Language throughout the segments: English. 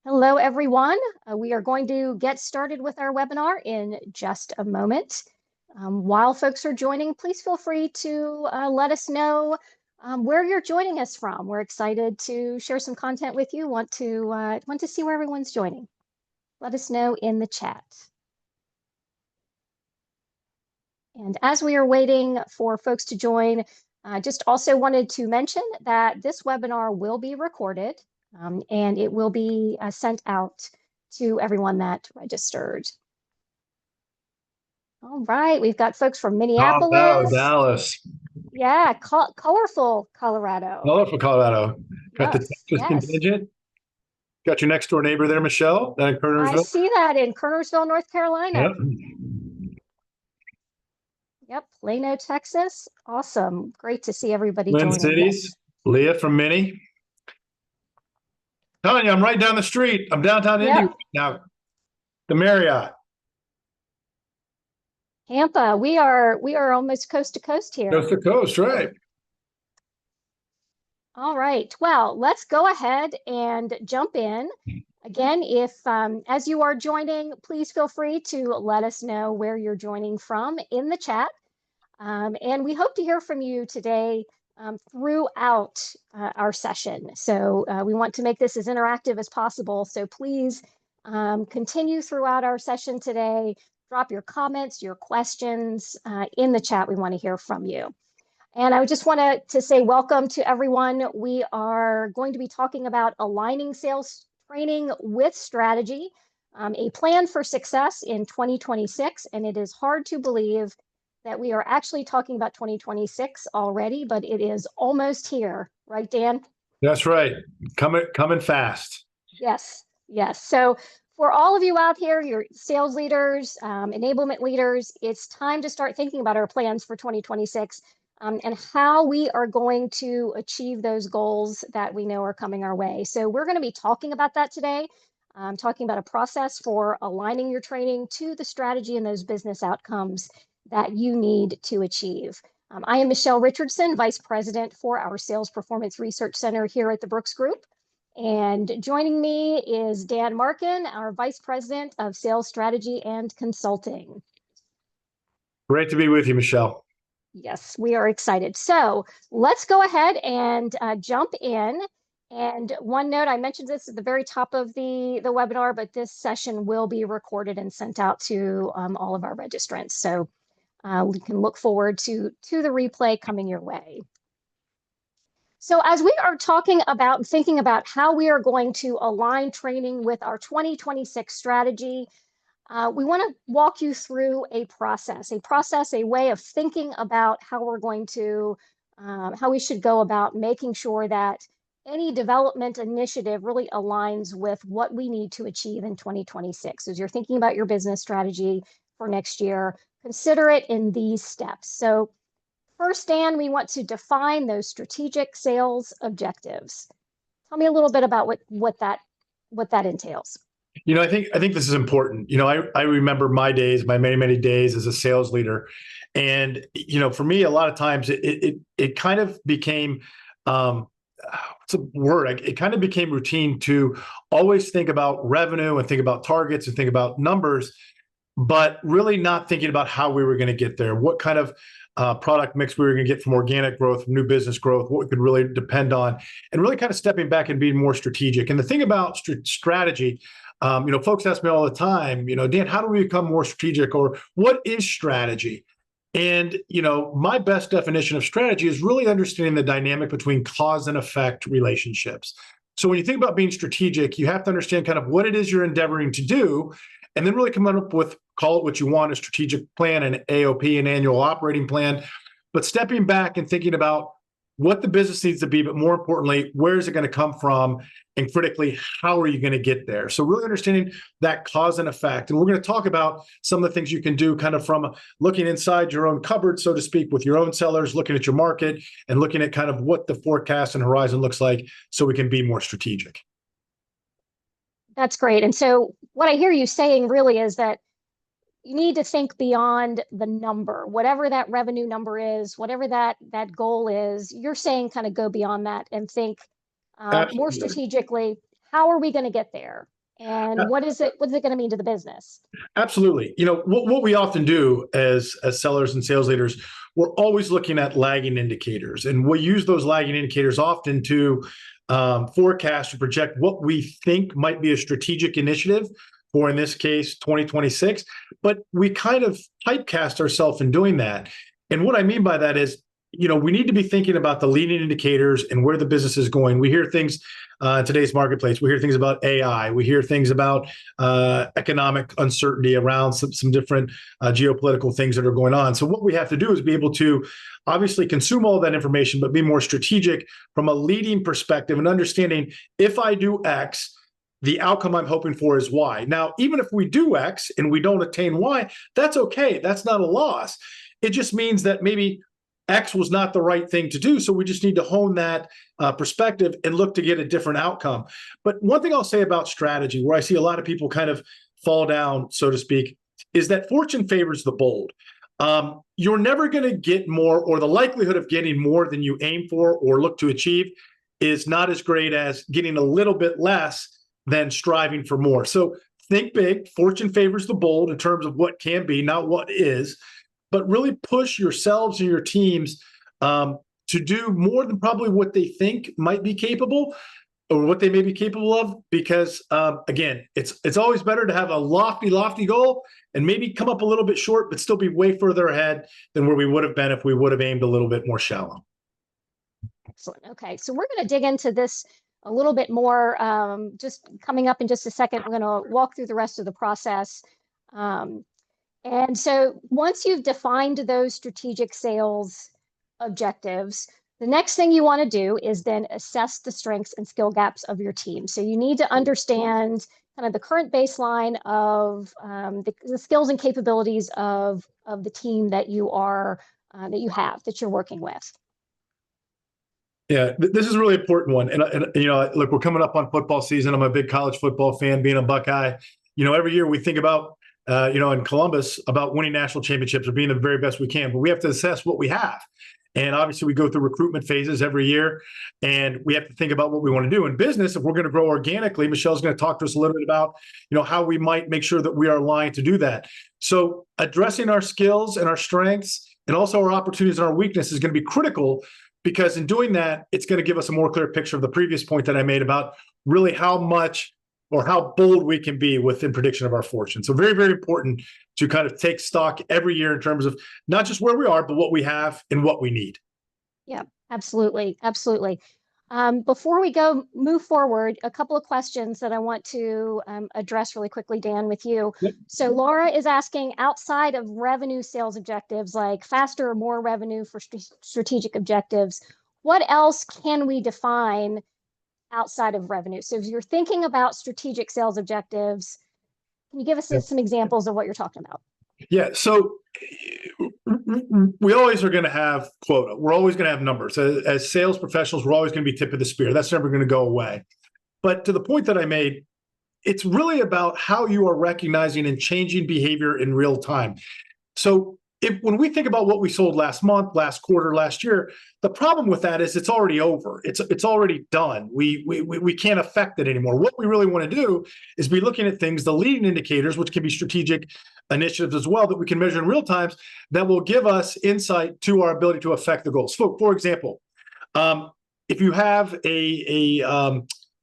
Hello, everyone. We are going to get started with our webinar in just a moment. While folks are joining, please feel free to let us know where you're joining us from. We're excited to share some content with you. Want to see where everyone's joining. Let us know in the chat. And as we are waiting for folks to join, just also wanted to mention that this webinar will be recorded. And it will be sent out to everyone that registered. All right, we've got folks from Minneapolis. Dallas. Yeah, colorful Colorado. Colorful Colorado. Got the Texas Yes. contingent. Got your next door neighbor there, Michelle, down in Kernersville. I see that in Kernersville, North Carolina. Yep, Plano, Texas. Awesome. Great to see everybody Twin joining. Cities. Leah from Minnie. Telling you, I'm right down the street. I'm downtown Indy right now. The Marriott. Tampa. We are almost coast to coast here. Coast to coast, right. All right. Well, let's go ahead and jump in. Again, if as you are joining, please feel free to let us know where you're joining from in the chat. And we hope to hear from you today throughout our session. So we want to make this as interactive as possible. So please continue throughout our session today. Drop your comments, your questions in the chat. We want to hear from you. And I just want to say welcome to everyone. We are going to be talking about aligning sales training with strategy, a plan for success in 2026. And it is hard to believe that we are actually talking about 2026 already, but it is almost here, right, Dan? That's right. Coming fast. Yes. So for all of you out here, your sales leaders, enablement leaders, it's time to start thinking about our plans for 2026 and how we are going to achieve those goals that we know are coming our way. So we're going to be talking about that today, talking about a process for aligning your training to the strategy and those business outcomes that you need to achieve. I am Michelle Richardson, Vice President for our Sales Performance Research Center here at the Brooks Group. And joining me is Dan Markin, our Vice President of Sales Strategy and Consulting. Great to be with you, Michelle. Yes, we are excited. So let's go ahead and jump in. And one note, I mentioned this at the very top of the webinar, but this session will be recorded and sent out to all of our registrants. So we can look forward to the replay coming your way. So as we are talking about, thinking about how we are going to align training with our 2026 strategy, we want to walk you through a process, a way of thinking about how we're going to, how we should go about making sure that any development initiative really aligns with what we need to achieve in 2026. As you're thinking about your business strategy for next year, consider it in these steps. So first, Dan, we want to define those strategic sales objectives. Tell me a little bit about what that entails. I think this is important. I remember my days, my many days as a sales leader, and for me, a lot of times it kind of became what's a word? It kind of became routine to always think about revenue and think about targets and think about numbers, but really not thinking about how we were going to get there, what kind of product mix we were going to get from organic growth, from new business growth, what we could really depend on, and really kind of stepping back and being more strategic. And the thing about strategy, folks ask me all the time, Dan, how do we become more strategic, or what is strategy? And, my best definition of strategy is really understanding the dynamic between cause and effect relationships. So when you think about being strategic, you have to understand kind of what it is you're endeavoring to do, and then really come up with, call it what you want, a strategic plan, an AOP, an annual operating plan. But stepping back and thinking about what the business needs to be, but more importantly, where is it going to come from? And critically, how are you going to get there? So really understanding that cause and effect. And we're going to talk about some of the things you can do kind of from looking inside your own cupboard, so to speak, with your own sellers, looking at your market and looking at kind of what the forecast and horizon looks like so we can be more strategic. That's great. And so what I hear you saying really is that you need to think beyond the number, whatever that revenue number is, whatever that goal is. You're saying kind of go beyond that and think more strategically, how are we going to get there? And what's it going to mean to the business? Absolutely. What we often do as sellers and sales leaders, we're always looking at lagging indicators, and we use those lagging indicators often to forecast or project what we think might be a strategic initiative for, in this case, 2026. But we kind of typecast ourselves in doing that. And what I mean by that is, we need to be thinking about the leading indicators and where the business is going. We hear things in today's marketplace. We hear things about AI. We hear things about economic uncertainty around some different geopolitical things that are going on. So what we have to do is be able to obviously consume all of that information, but be more strategic from a leading perspective and understanding, if I do X, the outcome I'm hoping for is Y. Now, even if we do X and we don't attain Y, that's okay. That's not a loss. It just means that maybe X was not the right thing to do. So we just need to hone that perspective and look to get a different outcome. But one thing I'll say about strategy, where I see a lot of people kind of fall down, so to speak, is that fortune favors the bold. You're never going to get more, or the likelihood of getting more than you aim for or look to achieve is not as great as getting a little bit less than striving for more. So think big. Fortune favors the bold in terms of what can be, not what is. But really push yourselves and your teams to do more than probably what they think might be capable, or what they may be capable of. Because again, it's always better to have a lofty goal and maybe come up a little bit short, but still be way further ahead than where we would have been if we would have aimed a little bit more shallow. Excellent. Okay, so we're going to dig into this a little bit more. Just coming up in just a second, we're going to walk through the rest of the process. And so once you've defined those strategic sales objectives, the next thing you want to do is then assess the strengths and skill gaps of your team. So you need to understand kind of the current baseline of the skills and capabilities of the team that you you're working with. Yeah, this is a really important one. And look, we're coming up on football season. I'm a big college football fan, being a Buckeye. Every year we think about in Columbus about winning national championships or being the very best we can, but we have to assess what we have. And obviously we go through recruitment phases every year, and we have to think about what we want to do in business. If we're going to grow organically, Michelle's going to talk to us a little bit about, how we might make sure that we are aligned to do that. So addressing our skills and our strengths and also our opportunities and our weaknesses is going to be critical, because in doing that, it's going to give us a more clear picture of the previous point that I made about really how much or how bold we can be within prediction of our fortune. So very, very important to kind of take stock every year in terms of not just where we are, but what we have and what we need. Yeah, absolutely. Absolutely. Before we move forward, a couple of questions that I want to address really quickly, Dan, with you. Yep. So Laura is asking, outside of revenue sales objectives, like faster or more revenue for strategic objectives, what else can we define outside of revenue? So if you're thinking about strategic sales objectives, can you give us some examples of what you're talking about? Yeah. So we always are going to have quota. We're always going to have numbers. As sales professionals, we're always going to be tip of the spear. That's never going to go away. But to the point that I made, it's really about how you are recognizing and changing behavior in real time. So when we think about what we sold last month, last quarter, last year, the problem with that is it's already over. It's already done. We can't affect it anymore. What we really want to do is be looking at things, the leading indicators, which can be strategic initiatives as well, that we can measure in real time, that will give us insight to our ability to affect the goals. So, for example, if you have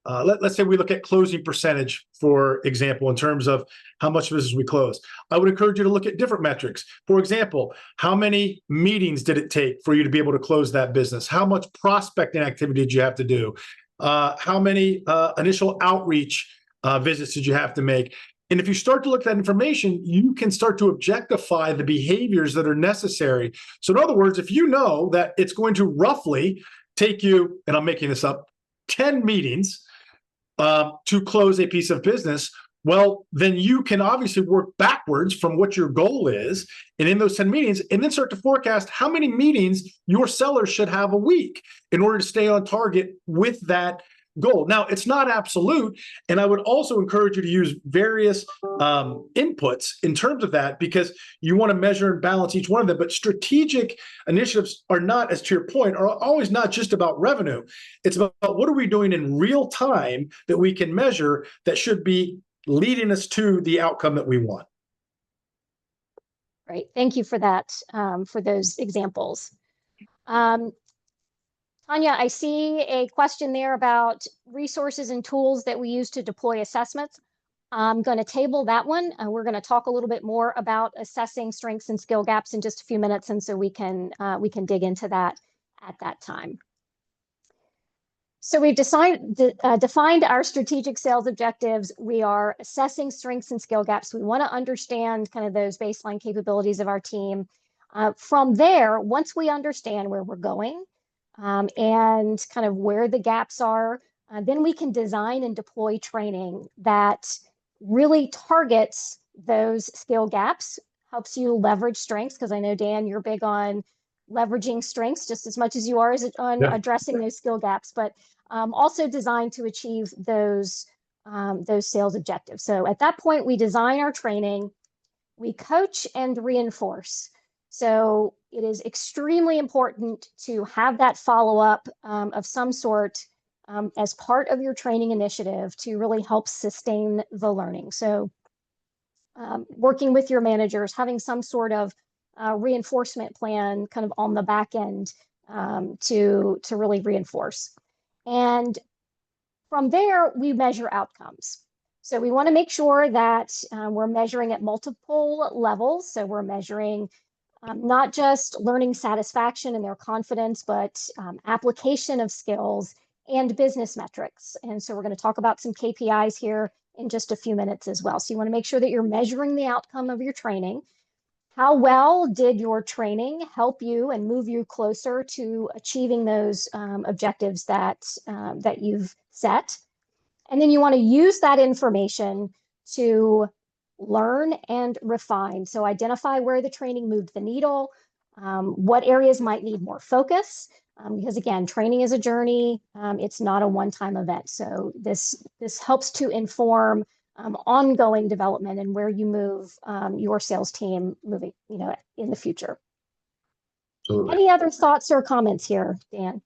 let's say we look at closing percentage, for example, in terms of how much business we close, I would encourage you to look at different metrics. For example, how many meetings did it take for you to be able to close that business? How much prospecting activity did you have to do? How many initial outreach visits did you have to make? And if you start to look at that information, you can start to objectify the behaviors that are necessary. So in other words, if you know that it's going to roughly take you, and I'm making this up, 10 meetings to close a piece of business, well, then you can obviously work backwards from what your goal is, and in those 10 meetings, and then start to forecast how many meetings your sellers should have a week in order to stay on target with that goal. Now, it's not absolute, and I would also encourage you to use various inputs in terms of that, because you want to measure and balance each one of them. But strategic initiatives are not, as to your point, are always not just about revenue. It's about what are we doing in real time that we can measure that should be leading us to the outcome that we want. Great. Thank you for that, for those examples. Tanya, I see a question there about resources and tools that we use to deploy assessments. I'm going to table that one. We're going to talk a little bit more about assessing strengths and skill gaps in just a few minutes, and so we can dig into that at that time. So we've defined our strategic sales objectives. We are assessing strengths and skill gaps. We want to understand kind of those baseline capabilities of our team. From there, once we understand where we're going and kind of where the gaps are, then we can design and deploy training that really targets those skill gaps, helps you leverage strengths, because I know, Dan, you're big on leveraging strengths just as much as you are on addressing those skill gaps, but also designed to achieve those sales objectives. So at that point, we design our training, we coach and reinforce. So it is extremely important to have that follow-up of some sort as part of your training initiative to really help sustain the learning. So working with your managers, having some sort of reinforcement plan kind of on the back end to really reinforce. And from there, we measure outcomes. So we want to make sure that we're measuring at multiple levels. So we're measuring not just learning satisfaction and their confidence, but application of skills and business metrics. And so we're going to talk about some KPIs here in just a few minutes as well. So you want to make sure that you're measuring the outcome of your training. How well did your training help you and move you closer to achieving those objectives that you've set? And then you want to use that information to learn and refine. So identify where the training moved the needle, what areas might need more focus, because again, training is a journey. It's not a one-time event. So this helps to inform ongoing development and where you move your sales team moving, in the future. Absolutely. Any other thoughts or comments here, Dan?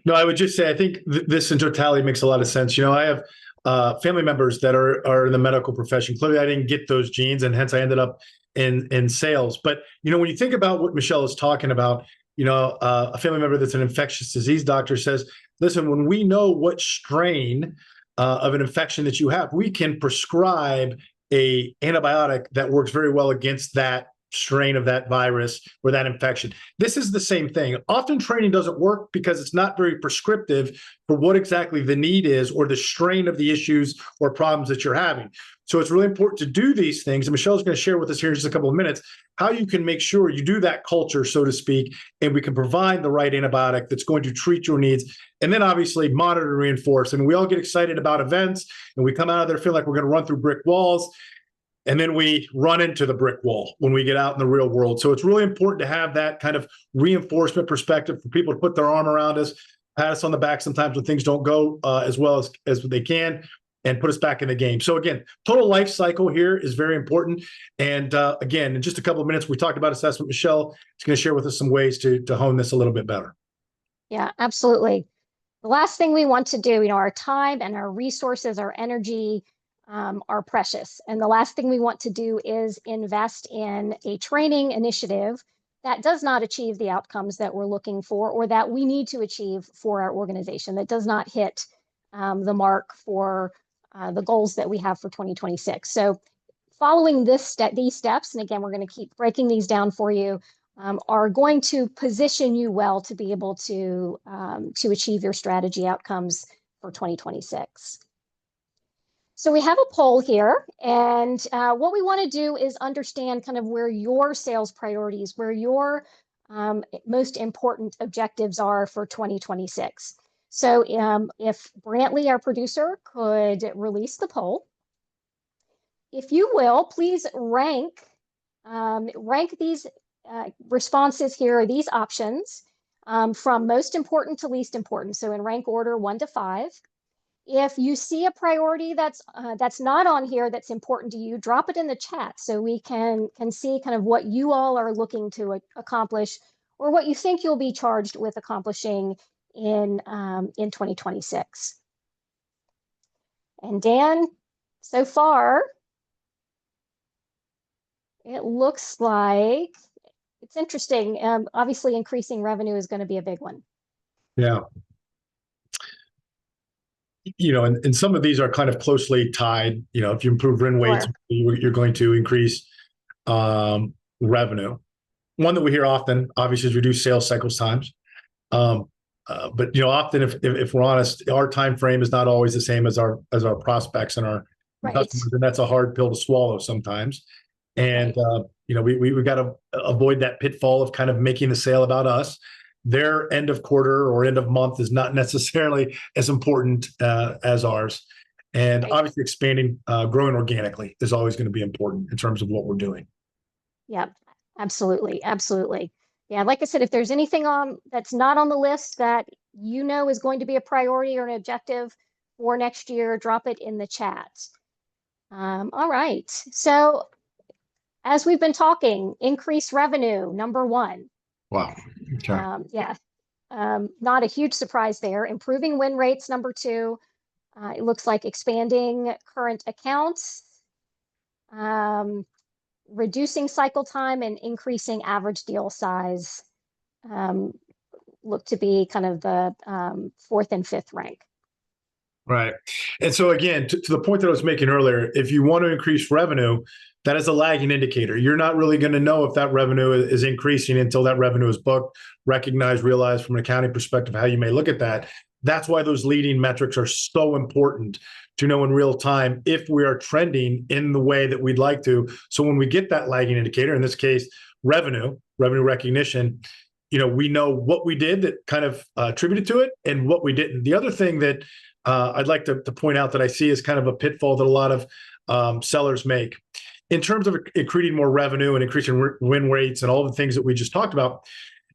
No, I would just say I think this in totality makes a lot of sense. I have family members that are in the medical profession. Clearly, I didn't get those genes, and hence I ended up in sales. But when you think about what Michelle is talking about, a family member that's an infectious disease doctor says, "Listen, when we know what strain of an infection that you have, we can prescribe a antibiotic that works very well against that strain of that virus or that infection." This is the same thing. Often training doesn't work because it's not very prescriptive for what exactly the need is or the strain of the issues or problems that you're having. So it's really important to do these things. And Michelle's going to share with us here in just a couple of minutes how you can make sure you do that culture, so to speak, and we can provide the right antibiotic that's going to treat your needs. And then obviously monitor and reinforce. And we all get excited about events and we come out of there feeling like we're going to run through brick walls. And then we run into the brick wall when we get out in the real world. So it's really important to have that kind of reinforcement perspective for people to put their arm around us, pat us on the back sometimes when things don't go as well as they can, and put us back in the game. So again, total life cycle here is very important. And again, in just a couple of minutes, we talked about assessment. Michelle is going to share with us some ways to hone this a little bit better. Yeah, absolutely. The last thing we want to do, our time and our resources, our energy, are precious. And the last thing we want to do is invest in a training initiative that does not achieve the outcomes that we're looking for or that we need to achieve for our organization, that does not hit the mark for the goals that we have for 2026. So following these steps, and again, we're going to keep breaking these down for you, are going to position you well to be able to achieve your strategy outcomes for 2026. So we have a poll here, and what we want to do is understand kind of where your sales priorities, where your most important objectives are for 2026. So if Brantley, our producer, could release the poll. If you will, please rank these responses here, these options, from most important to least important. So in rank order 1 to 5. If you see a priority that's not on here that's important to you, drop it in the chat so we can see kind of what you all are looking to accomplish, or what you think you'll be charged with accomplishing in 2026. And Dan, so far, it looks like it's interesting. Obviously, increasing revenue is going to be a big one. Yeah. And some of these are kind of closely tied. If you improve win rates, Sure. you're going to increase revenue. One that we hear often, obviously, is reduce sales cycles times. But often, if we're honest, our time frame is not always the same as our prospects and our Right. customers, and that's a hard pill to swallow sometimes. And right. we got to avoid that pitfall of kind of making the sale about us. Their end of quarter or end of month is not necessarily as important as ours. And Right. obviously, expanding, growing organically is always going to be important in terms of what we're doing. Yeah, absolutely. Absolutely. Yeah, like I said, if there's anything on that's not on the list that is going to be a priority or an objective for next year, drop it in the chat. All right. So as we've been talking, increase revenue, number one. Wow. Okay. Yeah. Not a huge surprise there. Improving win rates, number two. It looks like expanding current accounts, reducing cycle time, and increasing average deal size look to be kind of the fourth and fifth rank. Right. And so again, to the point that I was making earlier, if you want to increase revenue, that is a lagging indicator. You're not really going to know if that revenue is increasing until that revenue is booked, recognized, realized from an accounting perspective, how you may look at that. That's why those leading metrics are so important to know in real time if we are trending in the way that we'd like to. So when we get that lagging indicator, in this case, revenue recognition, we know what we did that kind of attributed to it and what we didn't. The other thing that I'd like to point out that I see is kind of a pitfall that a lot of sellers make. In terms of accreting more revenue and increasing win rates and all the things that we just talked about,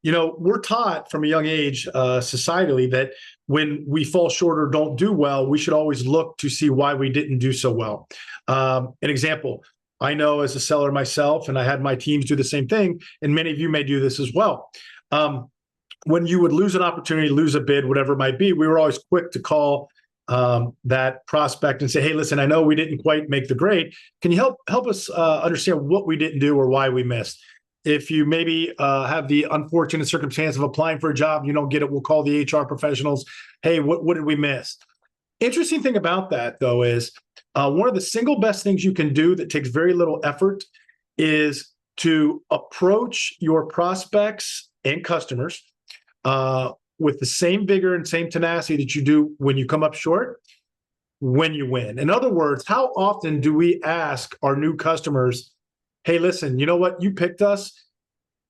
we're taught from a young age societally that when we fall short or don't do well, we should always look to see why we didn't do so well. An example, I know as a seller myself, and I had my teams do the same thing, and many of you may do this as well. When you would lose an opportunity, lose a bid, whatever it might be, we were always quick to call that prospect and say, hey, listen, I know we didn't quite make the grade. Can you help us understand what we didn't do or why we missed? If you maybe have the unfortunate circumstance of applying for a job, you don't get it, we'll call the HR professionals. Hey, what did we miss? Interesting thing about that, though, is one of the single best things you can do that takes very little effort is to approach your prospects and customers with the same vigor and same tenacity that you do when you come up short, when you win. In other words, how often do we ask our new customers, hey, listen, you know what? You picked us.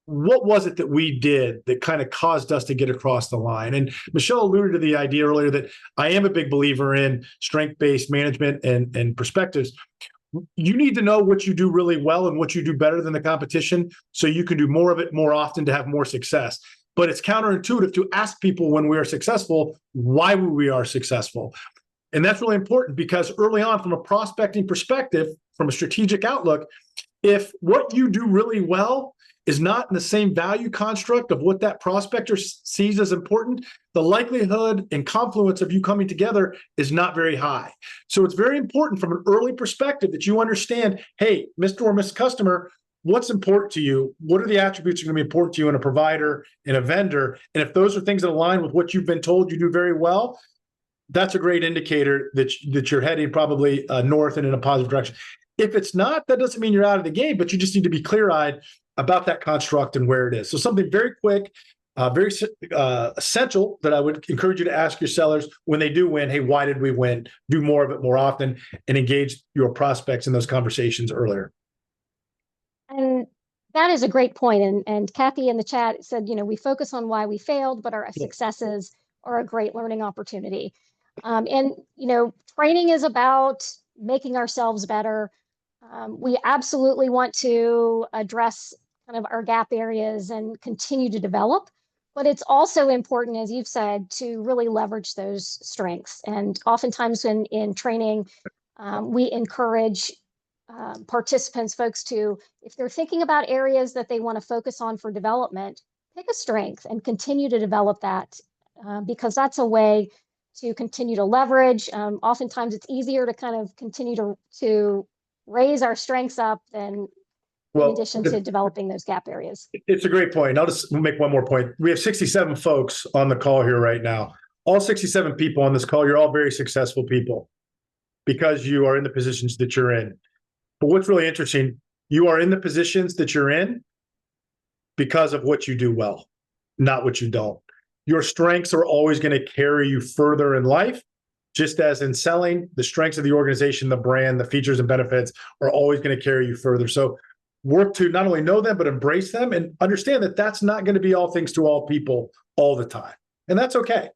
What was it that we did that kind of caused us to get across the line? And Michelle alluded to the idea earlier that I am a big believer in strength-based management and perspectives. You need to know what you do really well and what you do better than the competition so you can do more of it more often to have more success. But it's counterintuitive to ask people when we are successful, why we are successful. And that's really important because early on, from a prospecting perspective, from a strategic outlook, if what you do really well is not in the same value construct of what that prospector sees as important, the likelihood and confluence of you coming together is not very high. So it's very important from an early perspective that you understand, hey, Mr. or Miss Customer, what's important to you? What are the attributes that are going to be important to you in a provider, in a vendor? And if those are things that align with what you've been told you do very well, that's a great indicator that you're heading probably north and in a positive direction. If it's not, that doesn't mean you're out of the game, but you just need to be clear-eyed about that construct and where it is. So something very quick, very essential that I would encourage you to ask your sellers when they do win, hey, why did we win? Do more of it more often and engage your prospects in those conversations earlier. And that is a great point. And Kathy in the chat said, we focus on why we failed, but our successes are a great learning opportunity. And training is about making ourselves better. We absolutely want to address kind of our gap areas and continue to develop, But it's also important, as you've said, to really leverage those strengths. And oftentimes in training, we encourage participants, folks to, if they're thinking about areas that they want to focus on for development, pick a strength and continue to develop that because that's a way to continue to leverage. Oftentimes it's easier to kind of continue to raise our strengths up than in Well, addition to developing those gap areas. it's a great point. I'll just make one more point. We have 67 folks on the call here right now. All 67 people on this call, you're all very successful people because you are in the positions that you're in. But what's really interesting, you are in the positions that you're in because of what you do well, not what you don't. Your strengths are always going to carry you further in life, just as in selling, the strengths of the organization, the brand, the features and benefits are always going to carry you further. So work to not only know them, but embrace them and understand that that's not going to be all things to all people all the time. And that's okay.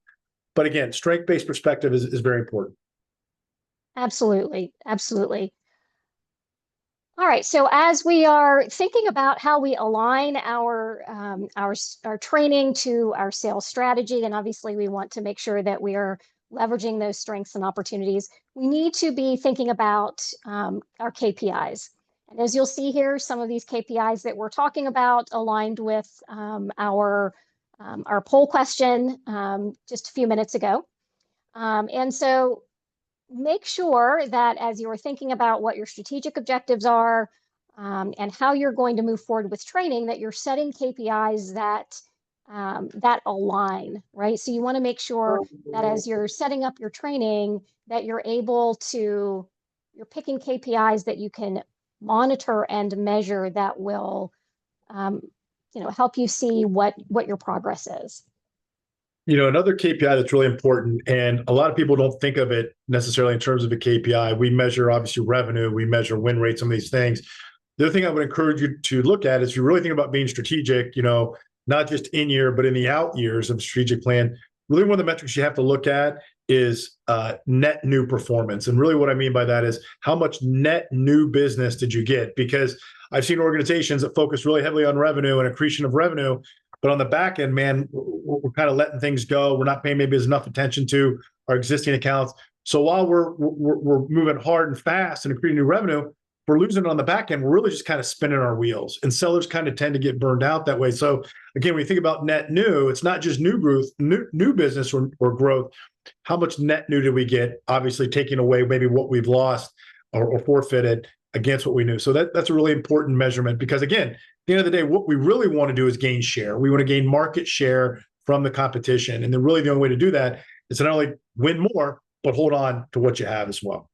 But again, strength-based perspective is very important. Absolutely. Absolutely. All right. So as we are thinking about how we align our training to our sales strategy, and obviously we want to make sure that we are leveraging those strengths and opportunities, we need to be thinking about our KPIs. And as you'll see here, some of these KPIs that we're talking about aligned with our poll question just a few minutes ago. And so make sure that as you're thinking about what your strategic objectives are and how you're going to move forward with training, that you're setting KPIs that align, right? So you want to make sure that as you're setting up your training, that you're picking KPIs that you can monitor and measure that will, help you see what your progress is. Another KPI that's really important, and a lot of people don't think of it necessarily in terms of a KPI. We measure obviously revenue, we measure win rates, some of these things. The other thing I would encourage you to look at is if you really think about being strategic, not just in year, but in the out years of a strategic plan, really one of the metrics you have to look at is net new performance. And really what I mean by that is how much net new business did you get? Because I've seen organizations that focus really heavily on revenue and accretion of revenue, but on the back end, man, we're kind of letting things go. We're not paying maybe as enough attention to our existing accounts. So while we're moving hard and fast and accreting new revenue, we're losing it on the back end. We're really just kind of spinning our wheels, and sellers kind of tend to get burned out that way. So again, when you think about net new, it's not just new growth, new business or growth. How much net new did we get? Obviously, taking away maybe what we've lost or forfeited against what we knew. So that's a really important measurement because again, at the end of the day, what we really want to do is gain share. We want to gain market share from the competition. And then really the only way to do that is to not only win more, but hold on to what you have as well.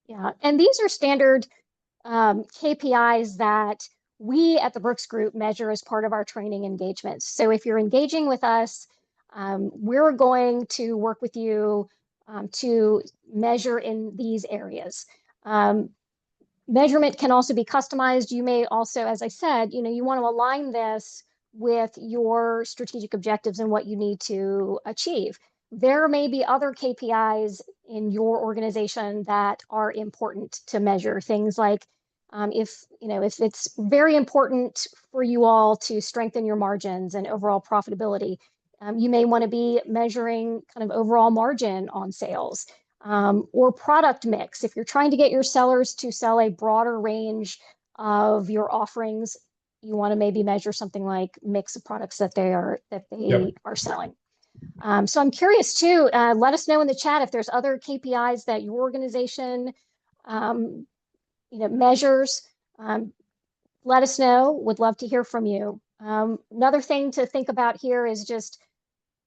Yeah. And these are standard KPIs that we at the Brooks Group measure as part of our training engagements. So if you're engaging with us, we're going to work with you to measure in these areas. Measurement can also be customized. You may also, as I said, you want to align this with your strategic objectives and what you need to achieve. There may be other KPIs in your organization that are important to measure. Things like if it's very important for you all to strengthen your margins and overall profitability, you may want to be measuring kind of overall margin on sales. Or product mix. If you're trying to get your sellers to sell a broader range of your offerings, you want to maybe measure something like mix of products that they are selling. So I'm curious too. Let us know in the chat if there's other KPIs that your organization, measures. Let us know. Would love to hear from you. Another thing to think about here is just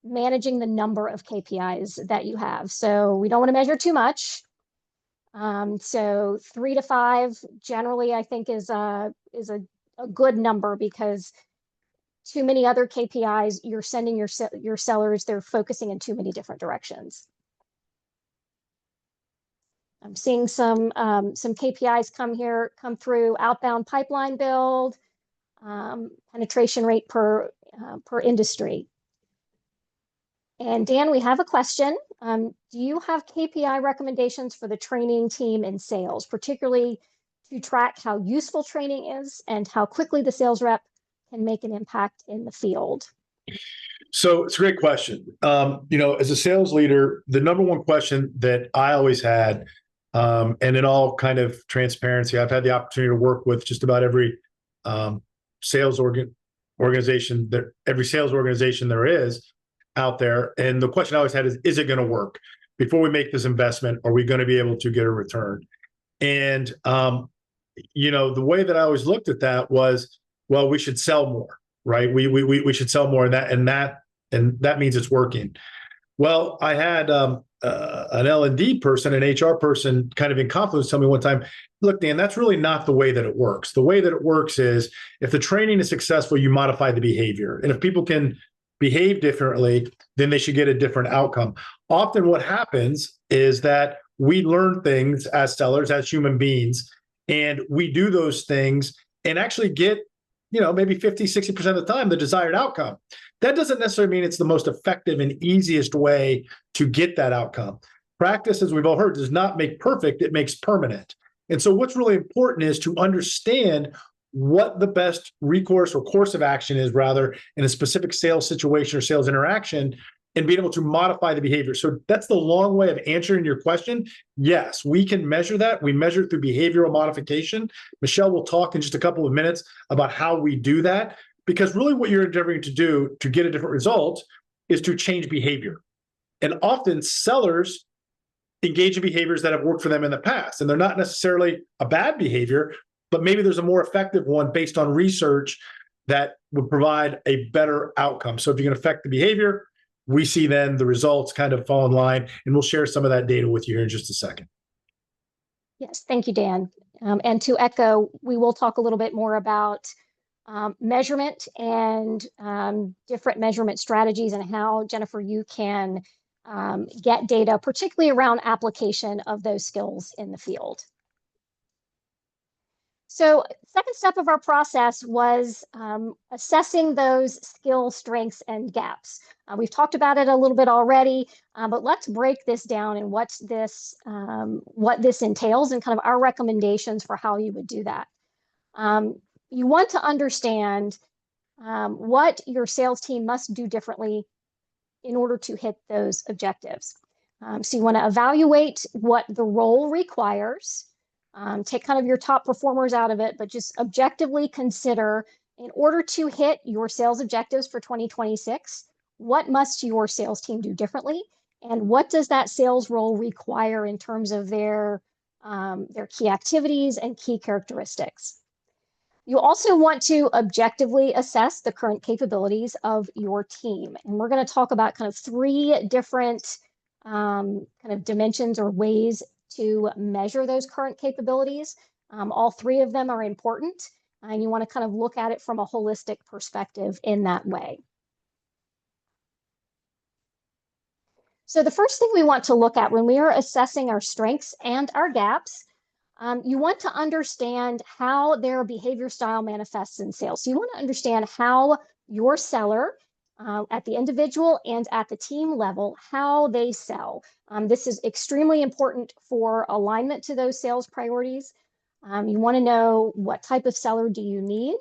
managing the number of KPIs that you have. So we don't want to measure too much. So 3 to 5 generally, I think is a good number because too many other KPIs, you're sending your sellers, they're focusing in too many different directions. I'm seeing some KPIs come through: outbound pipeline build, penetration rate per industry. And Dan, we have a question. Do you have KPI recommendations for the training team in sales, particularly to track how useful training is and how quickly the sales rep can make an impact in the field? So it's a great question. As a sales leader, the number one question that I always had, and in all kind of transparency, I've had the opportunity to work with just about every um, sales organization, every sales organization there is out there. And the question I always had is it going to work? Before we make this investment, are we going to be able to get a return? And the way that I always looked at that was, well, we should sell more, right? We should sell more, and that means it's working. Well, I had an L&D person, an HR person, kind of in confidence, tell me one time, look, Dan, that's really not the way that it works. The way that it works is if the training is successful, you modify the behavior, and if people can behave differently, then they should get a different outcome. Often, what happens is that we learn things as sellers, as human beings, and we do those things and actually get, maybe 50, 60% of the time, the desired outcome. That doesn't necessarily mean it's the most effective and easiest way to get that outcome. Practice, as we've all heard, does not make perfect, it makes permanent. And so what's really important is to understand what the best recourse or course of action is, rather, in a specific sales situation or sales interaction, and being able to modify the behavior. So that's the long way of answering your question. Yes, we can measure that. We measure it through behavioral modification. Michelle will talk in just a couple of minutes about how we do that, because really what you're endeavoring to do to get a different result is to change behavior. And often sellers engage in behaviors that have worked for them in the past, and they're not necessarily a bad behavior, but maybe there's a more effective one based on research that would provide a better outcome. So if you can affect the behavior, we see then the results kind of fall in line, and we'll share some of that data with you here in just a second. Yes, thank you, Dan. And to echo, we will talk a little bit more about measurement and different measurement strategies, and how, Jennifer, you can get data, particularly around application of those skills in the field. So second step of our process was assessing those skill strengths and gaps. We've talked about it a little bit already, but let's break this down and what this entails, and kind of our recommendations for how you would do that. You want to understand what your sales team must do differently in order to hit those objectives. So you want to evaluate what the role requires. Take kind of your top performers out of it, but just objectively consider, in order to hit your sales objectives for 2026, what must your sales team do differently? And what does that sales role require in terms of their key activities and key characteristics? You also want to objectively assess the current capabilities of your team. And we're going to talk about kind of three different kind of dimensions or ways to measure those current capabilities. All three of them are important, and you want to kind of look at it from a holistic perspective in that way. So the first thing we want to look at when we are assessing our strengths and our gaps, you want to understand how their behavior style manifests in sales. So you want to understand how your seller, at the individual and at the team level, how they sell. This is extremely important for alignment to those sales priorities. You want to know what type of seller do you need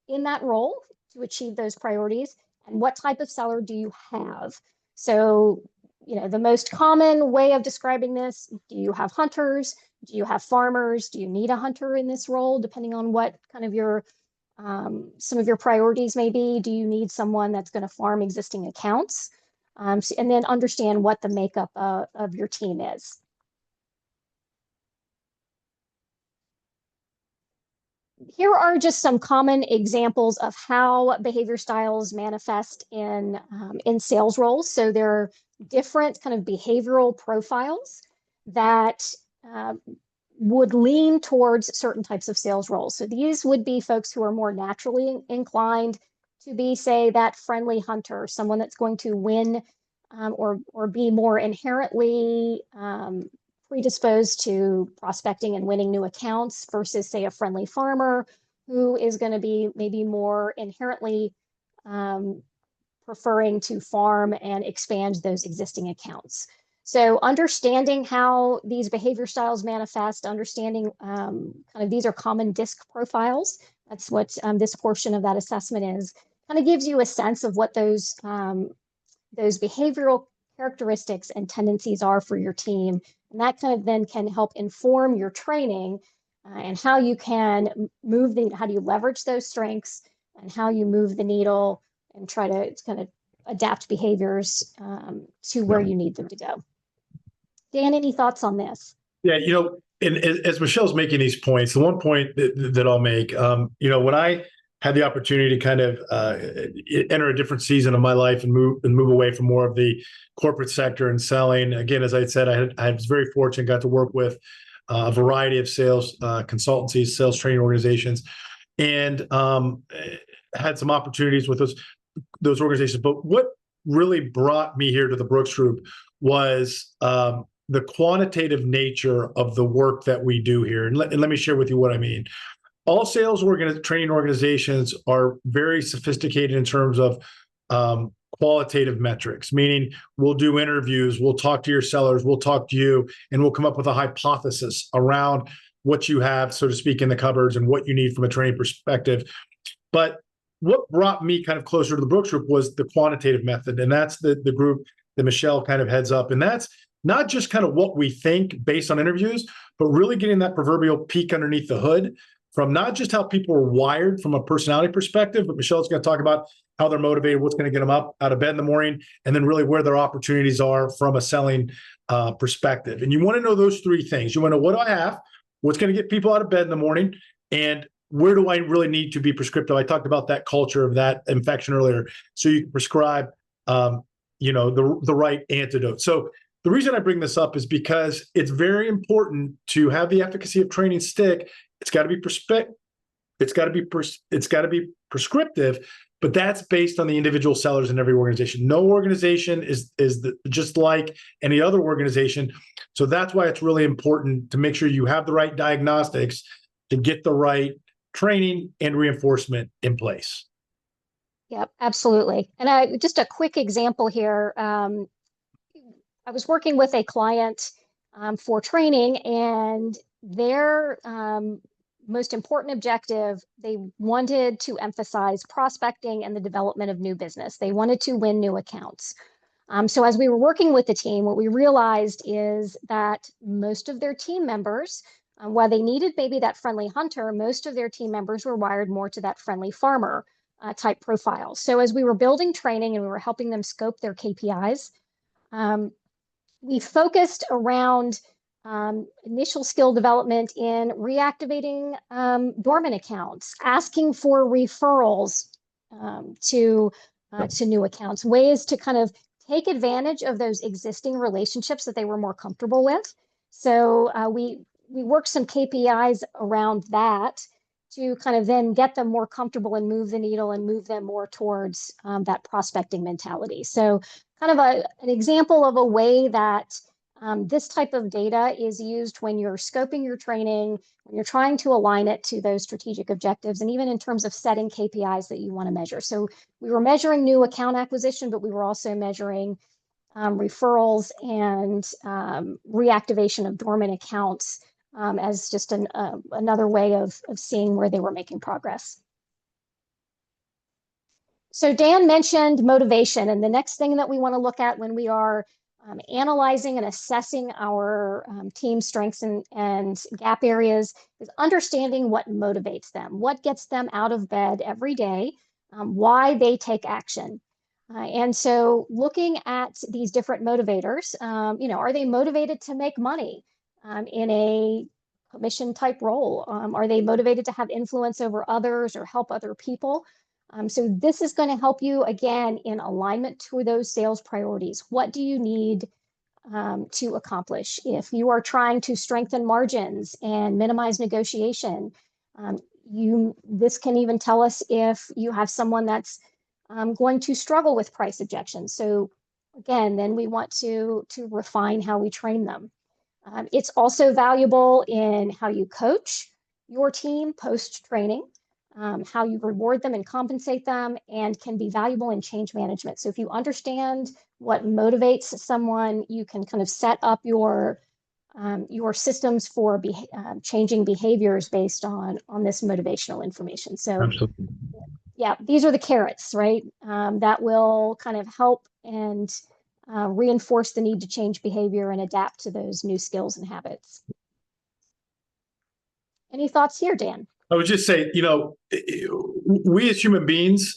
in that role to achieve those priorities, and what type of seller do you have. So, the most common way of describing this: do you have hunters? Do you have farmers? Do you need a hunter in this role, depending on what kind of some of your priorities may be? Do you need someone that's going to farm existing accounts? And then understand what the makeup of your team is. Here are just some common examples of how behavior styles manifest in sales roles. So there are different kind of behavioral profiles that would lean towards certain types of sales roles. So these would be folks who are more naturally inclined to be, say, that friendly hunter, someone that's going to win or be more inherently predisposed to prospecting and winning new accounts, versus, say, a friendly farmer who is going to be maybe more inherently preferring to farm and expand those existing accounts. So understanding how these behavior styles manifest, understanding kind of these are common DISC profiles. That's what this portion of that assessment is. kind of gives you a sense of what those behavioral characteristics and tendencies are for your team. And that kind of then can help inform your training and how you can how do you leverage those strengths and how you move the needle and try to kind of adapt behaviors to where you need them to go. Dan, any thoughts on this? Yeah, and as Michelle's making these points, the one point that I'll make, when I had the opportunity to kind of enter a different season of my life and move away from more of the corporate sector and selling. Again, as I said, I was very fortunate, got to work with a variety of sales consultancies, sales training organizations, and had some opportunities with those organizations. But what really brought me here to the Brooks Group was the quantitative nature of the work that we do here. And let me share with you what I mean. All sales training organizations are very sophisticated in terms of qualitative metrics, meaning we'll do interviews, we'll talk to your sellers, we'll talk to you, and we'll come up with a hypothesis around what you have, so to speak, in the cupboards and what you need from a training perspective. But what brought me kind of closer to the Brooks Group was the quantitative method. And that's the group that Michelle kind of heads up. And that's not just kind of what we think based on interviews, but really getting that proverbial peek underneath the hood from not just how people are wired from a personality perspective, but Michelle's going to talk about how they're motivated, what's going to get them up out of bed in the morning, and then really where their opportunities are from a selling perspective. And you want to know those three things. You want to know, what do I have? What's going to get people out of bed in the morning? And where do I really need to be prescriptive? I talked about that culture of that infection earlier. So you can prescribe, the right antidote. So the reason I bring this up is because it's very important to have the efficacy of training stick. It's got to be prescriptive, but that's based on the individual sellers in every organization. No organization is just like any other organization. So that's why it's really important to make sure you have the right diagnostics to get the right training and reinforcement in place. Yep, absolutely. And just a quick example here. I was working with a client for training, and their most important objective, they wanted to emphasize prospecting and the development of new business. They wanted to win new accounts. So as we were working with the team, what we realized is that most of their team members, while they needed maybe that friendly hunter, most of their team members were wired more to that friendly farmer type profile. So as we were building training and we were helping them scope their KPIs, we focused around initial skill development in reactivating dormant accounts, asking for referrals to new accounts, ways to kind of take advantage of those existing relationships that they were more comfortable with. So we worked some KPIs around that to kind of then get them more comfortable and move the needle and move them more towards that prospecting mentality. So kind of an example of a way that this type of data is used when you're scoping your training, when you're trying to align it to those strategic objectives, and even in terms of setting KPIs that you want to measure. So we were measuring new account acquisition, but we were also measuring referrals and reactivation of dormant accounts as just another way of seeing where they were making progress. So Dan mentioned motivation, and the next thing that we want to look at when we are analyzing and assessing our team strengths and gap areas is understanding what motivates them, what gets them out of bed every day, why they take action. And so looking at these different motivators, are they motivated to make money in a commission type role? Are they motivated to have influence over others or help other people? So this is going to help you, again, in alignment to those sales priorities. What do you need to accomplish? If you are trying to strengthen margins and minimize negotiation, this can even tell us if you have someone that's going to struggle with price objections. So again, then we want to refine how we train them. It's also valuable in how you coach your team post-training, how you reward them and compensate them, and can be valuable in change management. So if you understand what motivates someone, you can kind of set up your systems for changing behaviors based on this motivational information. So Absolutely. Yeah, these are the carrots, right? That will kind of help and reinforce the need to change behavior and adapt to those new skills and habits. Any thoughts here, Dan? I would just say, we as human beings,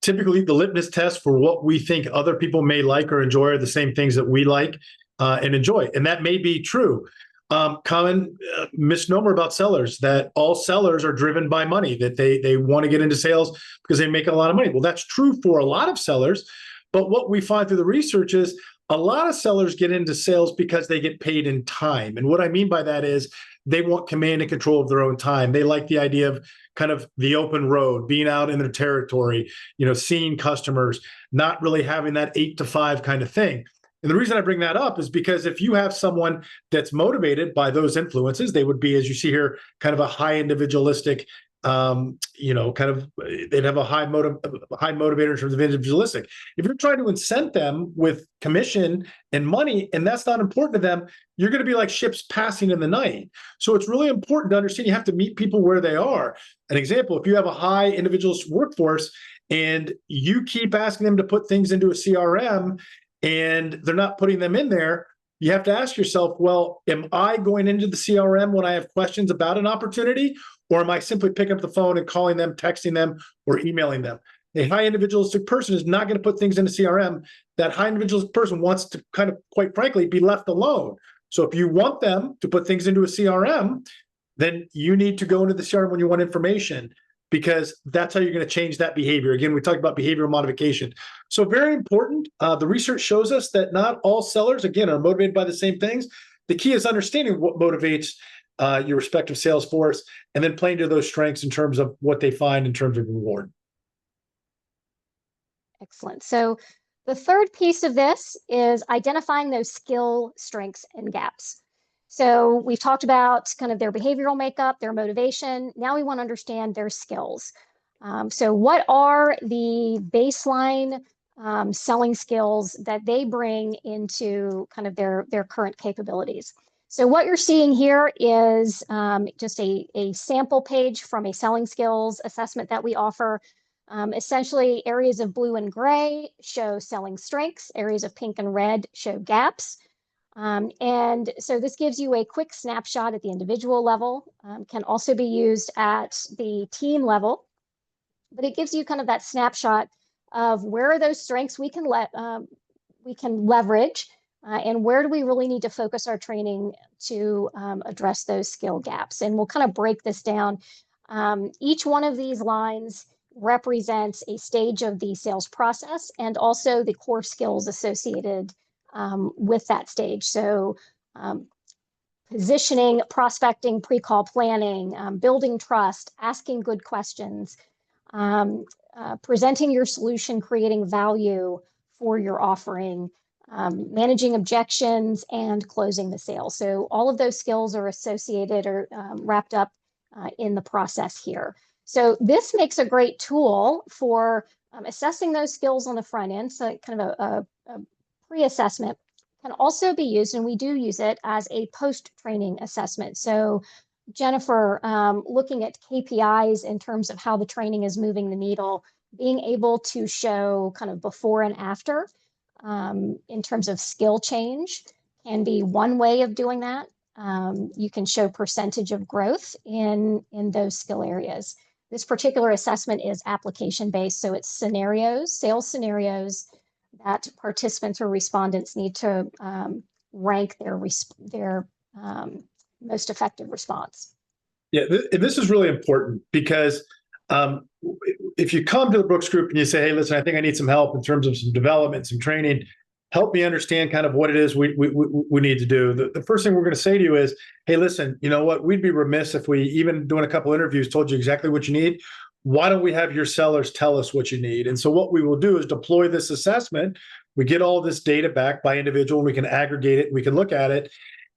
typically the litmus test for what we think other people may like or enjoy are the same things that we like and enjoy. And that may be true. Common misnomer about sellers, that all sellers are driven by money, that they want to get into sales because they make a lot of money. Well, that's true for a lot of sellers. But what we find through the research is a lot of sellers get into sales because they get paid in time. And what I mean by that is they want command and control of their own time. They like the idea of kind of the open road, being out in their territory, seeing customers, not really having that 8 to 5 kind of thing. And the reason I bring that up is because if you have someone that's motivated by those influences, they would be, as you see here, kind of a high individualistic, they'd have a high motivator in terms of individualistic. If you're trying to incent them with commission and money, and that's not important to them, you're going to be like ships passing in the night. So it's really important to understand you have to meet people where they are. An example, if you have a high individualist workforce and you keep asking them to put things into a CRM and they're not putting them in there, you have to ask yourself, well, am I going into the CRM when I have questions about an opportunity? Or am I simply picking up the phone and calling them, texting them, or emailing them? A high individualistic person is not going to put things into CRM. That high individualistic person wants to kind of, quite frankly, be left alone. So if you want them to put things into a CRM, then you need to go into the CRM when you want information, because that's how you're going to change that behavior. Again, we talked about behavioral modification. So very important. The research shows us that not all sellers, again, are motivated by the same things. The key is understanding what motivates your respective sales force, and then playing to those strengths in terms of what they find in terms of reward. Excellent. So the third piece of this is identifying those skill strengths and gaps. So we've talked about kind of their behavioral makeup, their motivation. Now we want to understand their skills. So what are the baseline selling skills that they bring into kind of their current capabilities? So what you're seeing here is just a sample page from a selling skills assessment that we offer. Essentially, areas of blue and gray show selling strengths, areas of pink and red show gaps. And so this gives you a quick snapshot at the individual level, can also be used at the team level, but it gives you kind of that snapshot of where are those strengths we can leverage, and where do we really need to focus our training to address those skill gaps. And we'll kind of break this down. Each one of these lines represents a stage of the sales process and also the core skills associated with that stage. So positioning, prospecting, pre-call planning, building trust, asking good questions, presenting your solution, creating value for your offering, managing objections, and closing the sale. So all of those skills are associated or wrapped up in the process here. So this makes a great tool for assessing those skills on the front end. So kind of a pre-assessment can also be used, and we do use it as a post-training assessment. So Jennifer, looking at KPIs in terms of how the training is moving the needle, being able to show kind of before and after in terms of skill change can be one way of doing that. You can show percentage of growth in those skill areas. This particular assessment is application-based, so it's scenarios, sales scenarios that participants or respondents need to rank their most effective response. Yeah, and this is really important because if you come to the Brooks Group and you say, hey, listen, I think I need some help in terms of some development, some training, help me understand kind of what it is we need to do. The first thing we're going to say to you is, hey, listen, you know what? We'd be remiss if we, even doing a couple interviews, told you exactly what you need. Why don't we have your sellers tell us what you need? And so what we will do is deploy this assessment. We get all this data back by individual. We can aggregate it. We can look at it.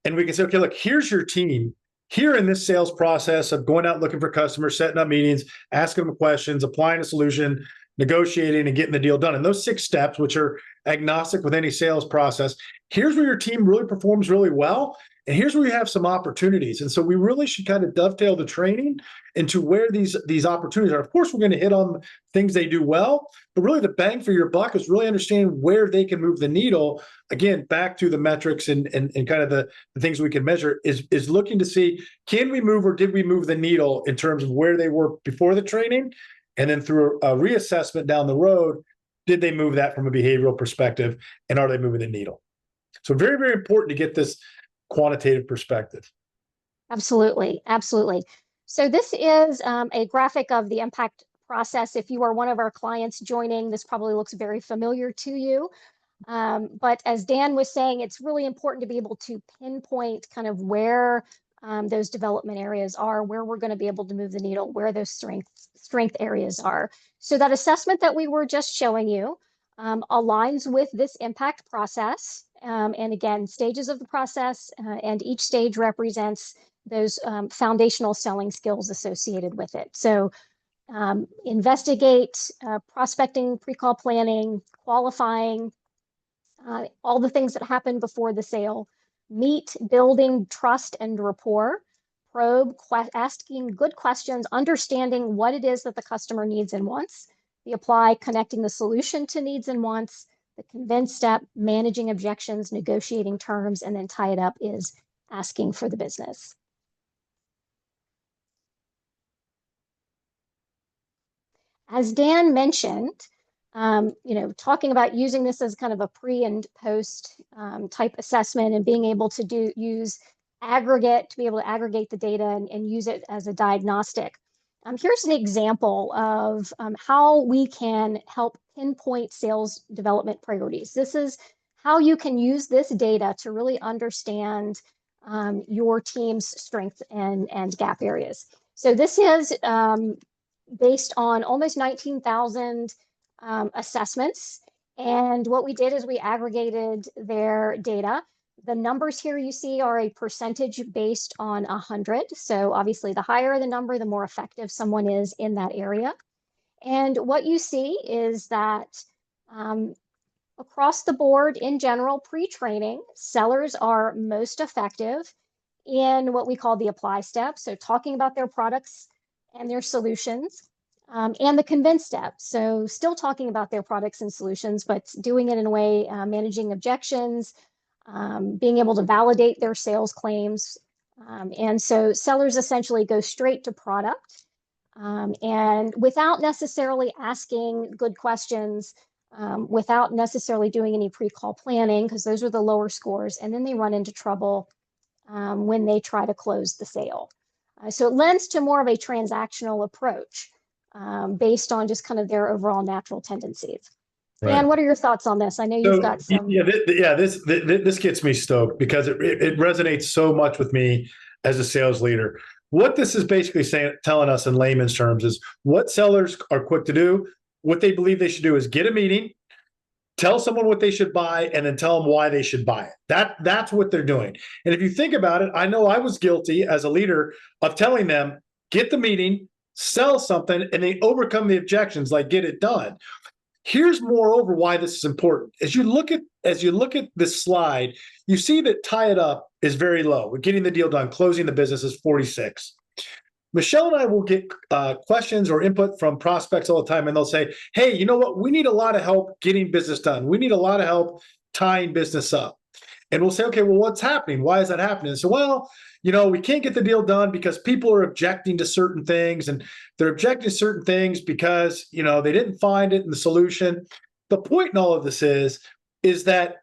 And we can say, okay, look, here's your team. Here in this sales process of going out looking for customers, setting up meetings, asking them questions, applying a solution, negotiating, and getting the deal done. And those 6 steps, which are agnostic with any sales process, here's where your team really performs really well. And here's where you have some opportunities. And so we really should kind of dovetail the training into where these opportunities are. Of course, we're going to hit on things they do well, but really the bang for your buck is really understanding where they can move the needle. Again, back to the metrics and kind of the things we can measure is looking to see, can we move or did we move the needle in terms of where they were before the training? And then through a reassessment down the road, did they move that from a behavioral perspective? And are they moving the needle? So very, very important to get this quantitative perspective. Absolutely. Absolutely. So this is a graphic of the impact process. If you are one of our clients joining, this probably looks very familiar to you. But as Dan was saying, it's really important to be able to pinpoint kind of where those development areas are, where we're going to be able to move the needle, where those strength areas are. So that assessment that we were just showing you aligns with this impact process. And again, stages of the process, and each stage represents those foundational selling skills associated with it. So investigate, prospecting, pre-call planning, qualifying, all the things that happen before the sale, meet, building trust and rapport, probe, asking good questions, understanding what it is that the customer needs and wants, the apply, connecting the solution to needs and wants, the convince step, managing objections, negotiating terms, and then tie it up is asking for the business. As Dan mentioned, talking about using this as kind of a pre and post type assessment and being able to use aggregate to be able to aggregate the data and use it as a diagnostic. Here's an example of how we can help pinpoint sales development priorities. This is how you can use this data to really understand your team's strength and gap areas. So this is based on almost 19,000 assessments. And what we did is we aggregated their data. The numbers here you see are a percentage based on 100. So obviously the higher the number, the more effective someone is in that area. And what you see is that across the board in general, pre-training, sellers are most effective in what we call the apply step. So talking about their products and their solutions. And the convince step. So still talking about their products and solutions, but doing it in a way, managing objections, being able to validate their sales claims. And so sellers essentially go straight to product and without necessarily asking good questions, without necessarily doing any pre-call planning, because those are the lower scores. And then they run into trouble when they try to close the sale. So it lends to more of a transactional approach. Based on just kind of their overall natural tendencies. Right. Dan, what are your thoughts on this? I know you've got some. This gets me stoked because it resonates so much with me as a sales leader. What this is basically telling us in layman's terms is what sellers are quick to do. What they believe they should do is get a meeting, tell someone what they should buy, and then tell them why they should buy it. That's what they're doing. And if you think about it, I know I was guilty as a leader of telling them, get the meeting, sell something, and they overcome the objections, like get it done. Here's moreover why this is important. As you look at this slide, you see that tie it up is very low. We're getting the deal done, closing the business is 46. Michelle and I will get questions or input from prospects all the time, and they'll say, hey, you know what? We need a lot of help getting business done. We need a lot of help tying business up. And we'll say, okay, well, what's happening? Why is that happening? So, well, we can't get the deal done because people are objecting to certain things, and they're objecting to certain things because, they didn't find it in the solution. The point in all of this is that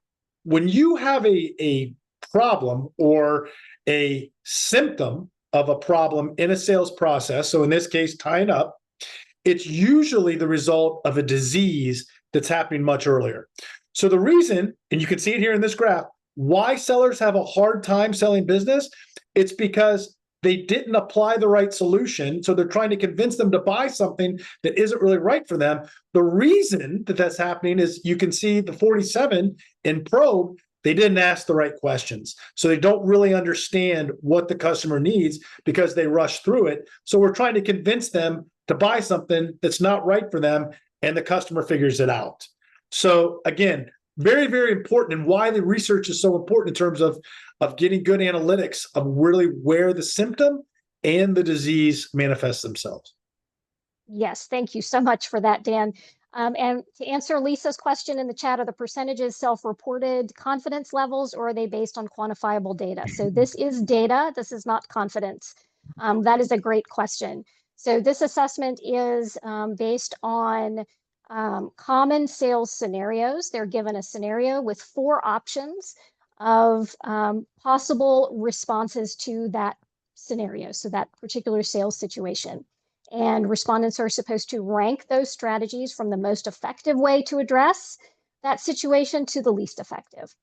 when you have a problem or a symptom of a problem in a sales process, so in this case, tying up, it's usually the result of a disease that's happening much earlier. So the reason, and you can see it here in this graph, why sellers have a hard time selling business, it's because they didn't apply the right solution. So they're trying to convince them to buy something that isn't really right for them. The reason that that's happening is you can see the 47 in probe, they didn't ask the right questions. So they don't really understand what the customer needs because they rush through it. So we're trying to convince them to buy something that's not right for them, and the customer figures it out. So again, very, very important, and why the research is so important in terms of getting good analytics of really where the symptom and the disease manifest themselves. Yes, thank you so much for that, Dan. And to answer Lisa's question in the chat, are the percentages self-reported confidence levels, or are they based on quantifiable data? So this is data, this is not confidence. That is a great question. So this assessment is based on common sales scenarios. They're given a scenario with 4 options of possible responses to that scenario, so that particular sales situation. And respondents are supposed to rank those strategies from the most effective way to address that situation to the least effective.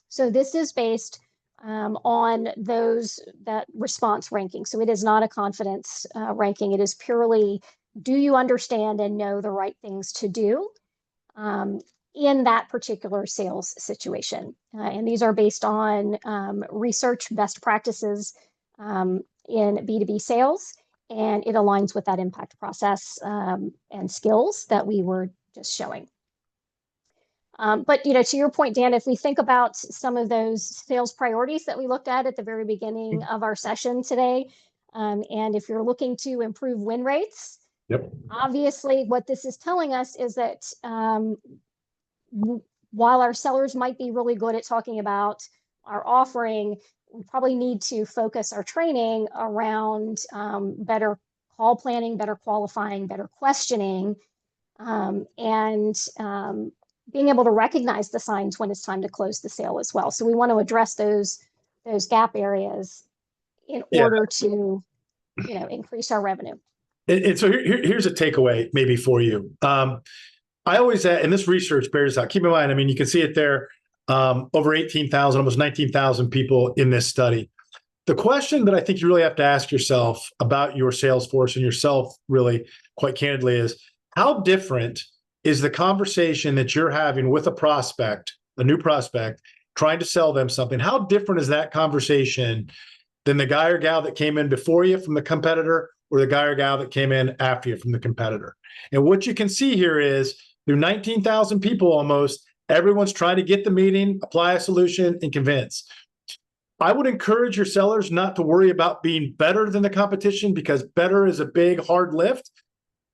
So this is based on that response ranking. So it is not a confidence ranking. It is purely, do you understand and know the right things to do in that particular sales situation? And these are based on research best practices in B2B sales. And it aligns with that impact process and skills that we were just showing. But to your point, Dan, if we think about some of those sales priorities that we looked at the very beginning of our session today, and if you're looking to improve win rates, Yep. Obviously what this is telling us is that while our sellers might be really good at talking about our offering, we probably need to focus our training around better call planning, better qualifying, better questioning, and being able to recognize the signs when it's time to close the sale as well. So we want to address those gap areas in order to increase our revenue. And so here's a takeaway maybe for you. I always, and this research bears out, keep in mind, I mean, you can see it there, over 18,000, almost 19,000 people in this study. The question that I think you really have to ask yourself about your sales force and yourself really quite candidly is, how different is the conversation that you're having with a prospect, a new prospect, trying to sell them something? How different is that conversation than the guy or gal that came in before you from the competitor, or the guy or gal that came in after you from the competitor? And what you can see here is, through 19,000 people almost, everyone's trying to get the meeting, apply a solution, and convince. I would encourage your sellers not to worry about being better than the competition, because better is a big, hard lift.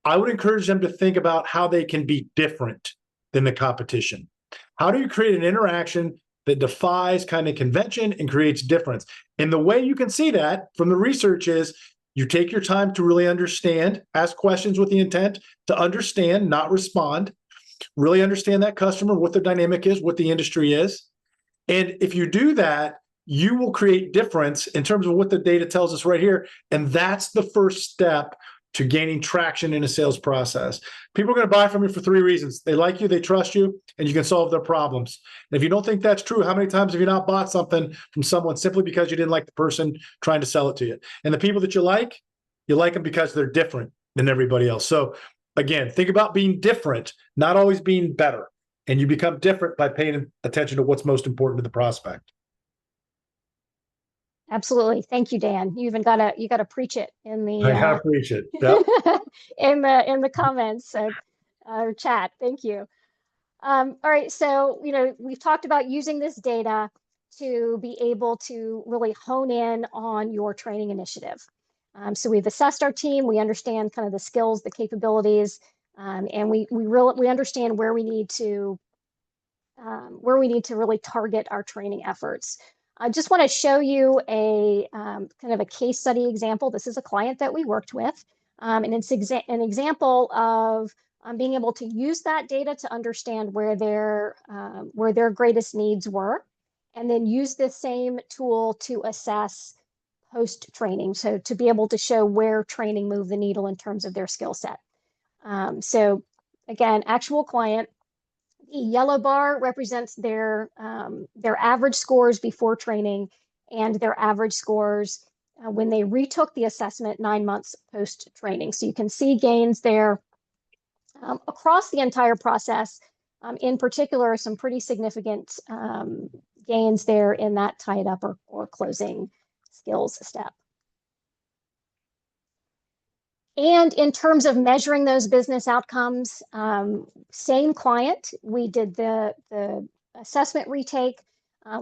I would encourage them to think about how they can be different than the competition. How do you create an interaction that defies kind of convention and creates difference? And the way you can see that from the research is, you take your time to really understand, ask questions with the intent to understand, not respond, really understand that customer, what their dynamic is, what the industry is. And if you do that, you will create difference in terms of what the data tells us right here. And that's the first step to gaining traction in a sales process. People are going to buy from you for 3 reasons. They like you, they trust you, and you can solve their problems. And if you don't think that's true, how many times have you not bought something from someone simply because you didn't like the person trying to sell it to you? And the people that you like them because they're different than everybody else. So again, think about being different, not always being better. And you become different by paying attention to what's most important to the prospect. Absolutely. Thank you, Dan. You even gotta preach it in the I gotta preach it. Yep. in the comments or chat. Thank you. All right. So, we've talked about using this data to be able to really hone in on your training initiative. So we've assessed our team. We understand kind of the skills, the capabilities, and we understand where we need to really target our training efforts. I just want to show you a kind of a case study example. This is a client that we worked with, and it's an example of being able to use that data to understand where their greatest needs were, and then use this same tool to assess post-training. So to be able to show where training moved the needle in terms of their skill set. So again, actual client. The yellow bar represents their average scores before training and their average scores when they retook the assessment 9 months post-training. So you can see gains there across the entire process. In particular, some pretty significant gains there in that tied up or closing skills step. And in terms of measuring those business outcomes, same client, we did the assessment retake.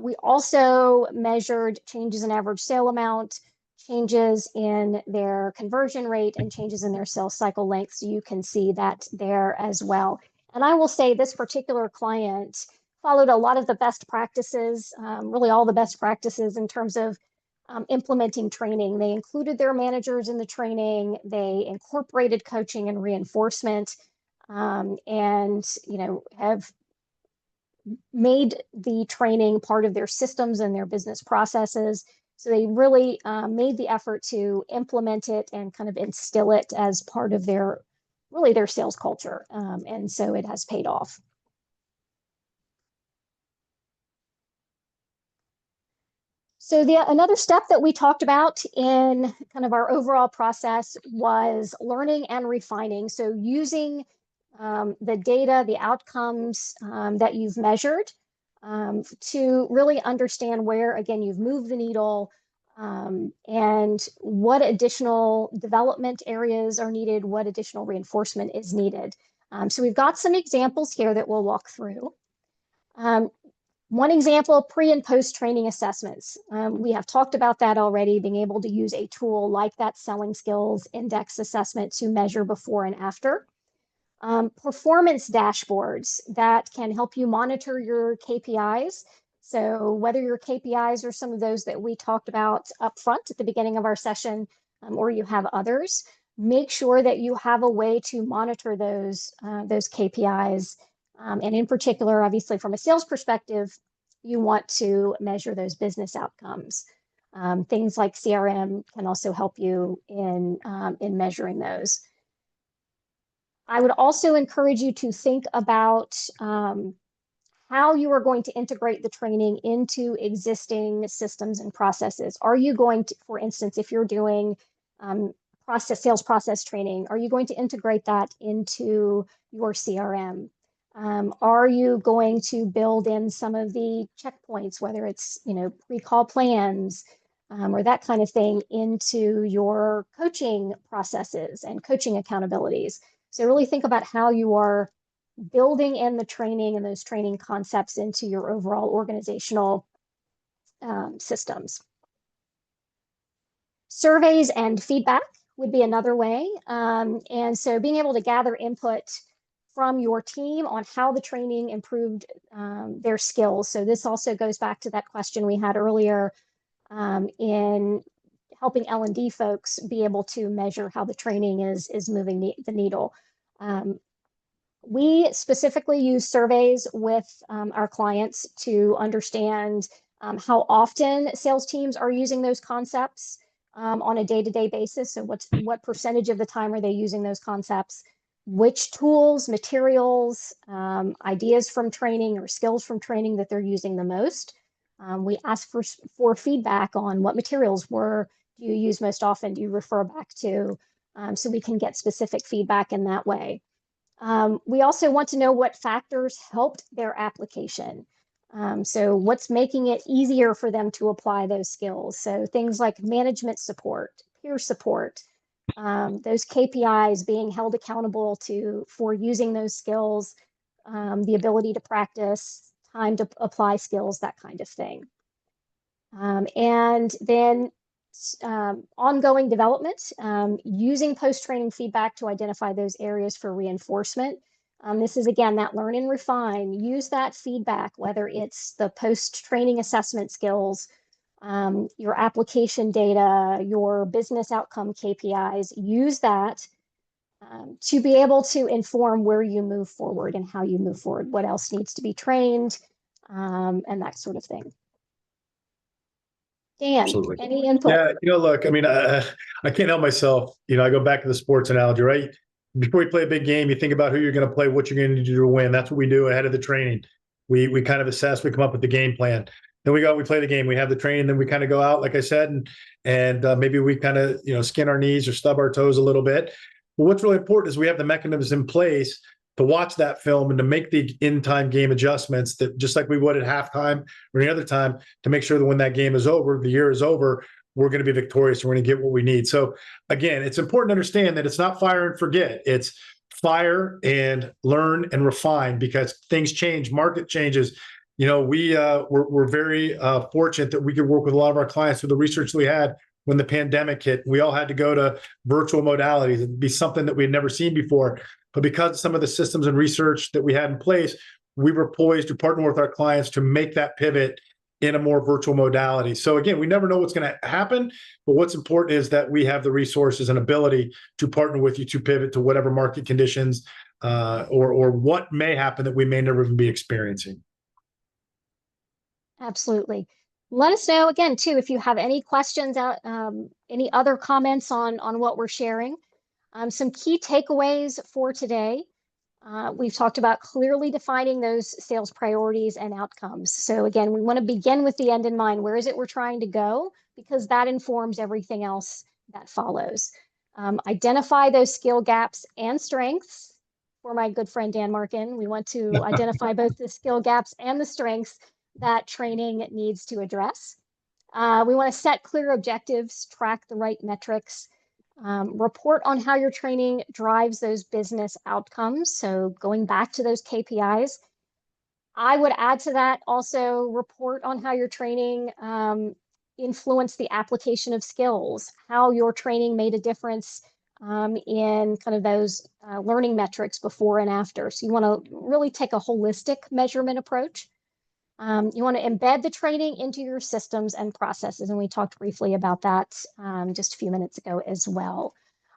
We also measured changes in average sale amount, changes in their conversion rate, and changes in their sales cycle length. So you can see that there as well. And I will say this particular client followed a lot of the best practices, really all the best practices in terms of implementing training. They included their managers in the training. They incorporated coaching and reinforcement, and have made the training part of their systems and their business processes. So they really made the effort to implement it and kind of instill it as part of their sales culture. And so it has paid off. So another step that we talked about in kind of our overall process was learning and refining. So using the data, the outcomes that you've measured to really understand where, again, you've moved the needle, and what additional development areas are needed, what additional reinforcement is needed. So we've got some examples here that we'll walk through. One example, pre and post training assessments. We have talked about that already, being able to use a tool like that selling skills index assessment to measure before and after. Performance dashboards that can help you monitor your KPIs. So whether your KPIs are some of those that we talked about up front at the beginning of our session, or you have others, make sure that you have a way to monitor those KPIs. And in particular, obviously, from a sales perspective, you want to measure those business outcomes. Things like CRM can also help you in measuring those. I would also encourage you to think about how you are going to integrate the training into existing systems and processes. Are you going to, for instance, if you're doing sales process training, are you going to integrate that into your CRM? Are you going to build in some of the checkpoints, whether it's recall plans or that kind of thing, into your coaching processes and coaching accountabilities? So really think about how you are building in the training and those training concepts into your overall organizational systems. Surveys and feedback would be another way. And so being able to gather input from your team on how the training improved their skills. So this also goes back to that question we had earlier in helping L&D folks be able to measure how the training is moving the needle. We specifically use surveys with our clients to understand how often sales teams are using those concepts on a day-to-day basis. So what percentage of the time are they using those concepts? Which tools, materials, ideas from training or skills from training that they're using the most. We ask for feedback on what materials do you use most often, do you refer back to, so we can get specific feedback in that way. We also want to know what factors helped their application. So what's making it easier for them to apply those skills? So things like management support, peer support, those KPIs being held accountable for using those skills, the ability to practice, time to apply skills, that kind of thing. And then ongoing development, using post-training feedback to identify those areas for reinforcement. This is, again, that learn and refine. Use that feedback, whether it's the post-training assessment skills, your application data, your business outcome KPIs. Use that to be able to inform where you move forward and how you move forward, what else needs to be trained, and that sort of thing. Dan, Absolutely. any input? Yeah, look, I mean, I can't help myself. I go back to the sports analogy, right? Before you play a big game, you think about who you're going to play, what you're going to do to win. That's what we do ahead of the training. We kind of assess, we come up with the game plan. Then we play the game, we have the training, then we kind of go out, like I said, and maybe we kind of, skin our knees or stub our toes a little bit. But what's really important is we have the mechanisms in place to watch that film and to make the in-time game adjustments that just like we would at halftime or any other time to make sure that when that game is over, the year is over, we're going to be victorious. We're going to get what we need. So again, it's important to understand that it's not fire and forget. It's fire and learn and refine, because things change, market changes. You know, we're very fortunate that we could work with a lot of our clients through the research we had when the pandemic hit. We all had to go to virtual modalities. It'd be something that we had never seen before. But because of some of the systems and research that we had in place, we were poised to partner with our clients to make that pivot in a more virtual modality. So again, we never know what's going to happen, but what's important is that we have the resources and ability to partner with you to pivot to whatever market conditions or what may happen that we may never even be experiencing. Absolutely. Let us know again too if you have any questions, any other comments on what we're sharing. Some key takeaways for today. We've talked about clearly defining those sales priorities and outcomes. So again, we want to begin with the end in mind. Where is it we're trying to go? Because that informs everything else that follows. Identify those skill gaps and strengths. For my good friend Dan Markin, we want to identify both the skill gaps and the strengths that training needs to address. We want to set clear objectives, track the right metrics, report on how your training drives those business outcomes. So going back to those KPIs, I would add to that also report on how your training influenced the application of skills, how your training made a difference in kind of those learning metrics before and after. So you want to really take a holistic measurement approach. You want to embed the training into your systems and processes. And we talked briefly about that just a few minutes ago as well.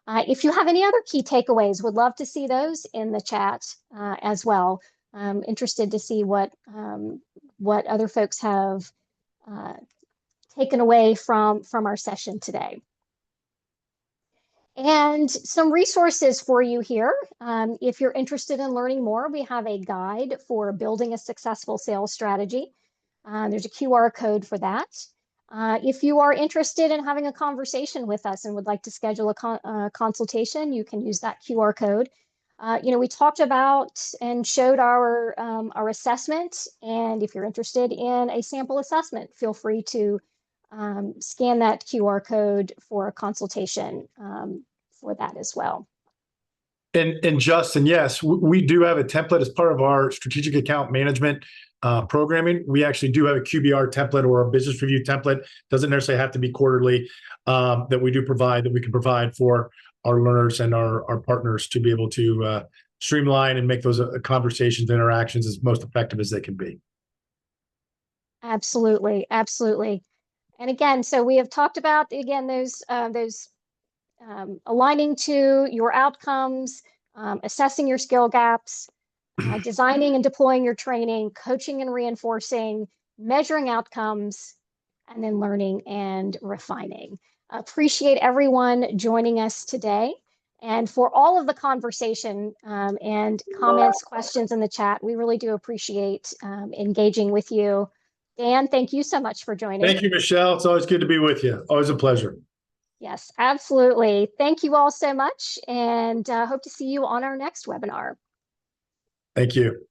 If you have any other key takeaways, would love to see those in the chat as well. Interested to see what other folks have taken away from our session today. And some resources for you here. If you're interested in learning more, we have a guide for building a successful sales strategy. There's a QR code for that. If you are interested in having a conversation with us and would like to schedule a consultation, you can use that QR code. We talked about and showed our assessment. And if you're interested in a sample assessment, feel free to scan that QR code for a consultation for that as well. And Justin, yes, we do have a template as part of our strategic account management programming. We actually do have a QBR template or a business review template. Doesn't necessarily have to be quarterly, that we do provide, that we can provide for our learners and our partners to be able to streamline and make those conversations, interactions as most effective as they can be. Absolutely, absolutely. And again, so we have talked about, again, those aligning to your outcomes, assessing your skill gaps, designing and deploying your training, coaching and reinforcing, measuring outcomes, and then learning and refining. Appreciate everyone joining us today. And for all of the conversation and comments, questions in the chat, we really do appreciate engaging with you. Dan, thank you so much for joining. Thank you, Michelle. It's always good to be with you. Always a pleasure. Yes, absolutely. Thank you all so much, and hope to see you on our next webinar. Thank you.